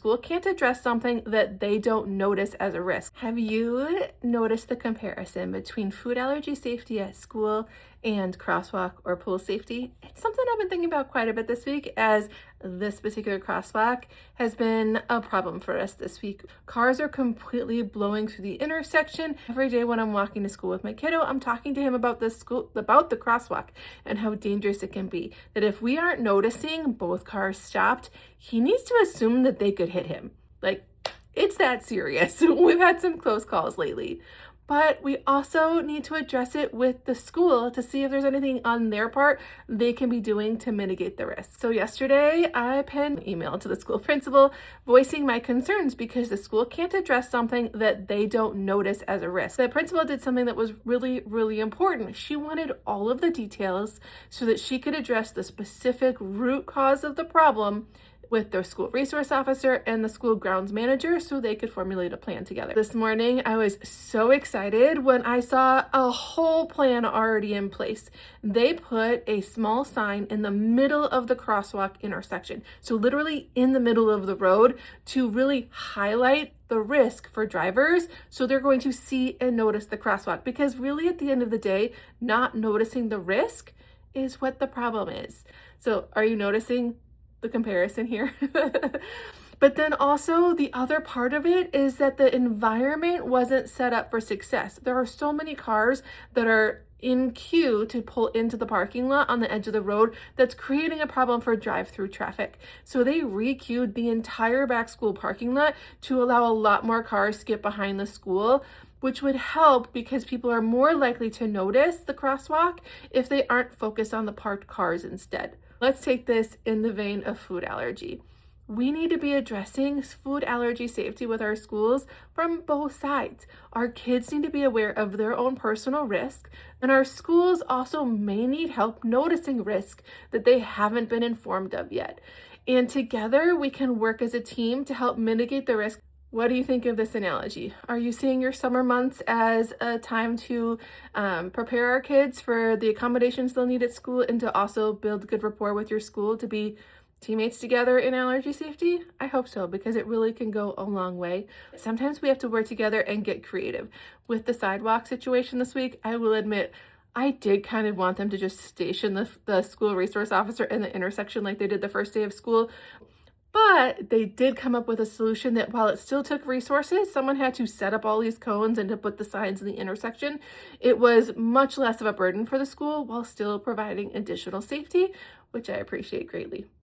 school can't address something that they don't notice as a risk. Have you noticed the comparison between food allergy safety at school and crosswalk or pool safety? It's something I've been thinking about quite a bit this week, as this particular crosswalk has been a problem for us this week. Cars are completely blowing through the intersection. Every day when I'm walking to school with my kiddo, I'm talking to him about the crosswalk and how dangerous it can be. That if we aren't noticing both cars stopped, he needs to assume that they could hit him. Like, it's that serious. We've had some close calls lately. But we also need to address it with the school to see if there's anything on their part they can be doing to mitigate the risk. So yesterday, I penned an email to the school principal voicing my concerns because the school can't address something that they don't notice as a risk. The principal did something that was really, really important. She wanted all of the details so that she could address the specific root cause of the problem with their school resource officer and the school grounds manager so they could formulate a plan together. This morning, I was so excited when I saw a whole plan already in place. They put a small sign in the middle of the crosswalk intersection, so literally in the middle of the road, to really highlight the risk for drivers so they're going to see and notice the crosswalk, because really at the end of the day, not noticing the risk is what the problem is. So are you noticing the comparison here? But then also the other part of it is that the environment wasn't set up for success. There are so many cars that are in queue to pull into the parking lot on the edge of the road that's creating a problem for drive-through traffic. So they re-queued the entire back school parking lot to allow a lot more cars to get behind the school, which would help because people are more likely to notice the crosswalk if they aren't focused on the parked cars instead. Let's take this in the vein of food allergy. We need to be addressing food allergy safety with our schools from both sides. Our kids need to be aware of their own personal risk, and our schools also may need help noticing risk that they haven't been informed of yet. And together we can work as a team to help mitigate the risk. What do you think of this analogy? Are you seeing your summer months as a time to prepare our kids for the accommodations they'll need at school and to also build good rapport with your school to be teammates together in allergy safety? I hope so, because it really can go a long way. Sometimes we have to work together and get creative. With the sidewalk situation this week, I will admit, I did kind of want them to just station the school resource officer in the intersection like they did the first day of school. But they did come up with a solution that while it still took resources, someone had to set up all these cones and to put the signs in the intersection. It was much less of a burden for the school while still providing additional safety, which I appreciate greatly.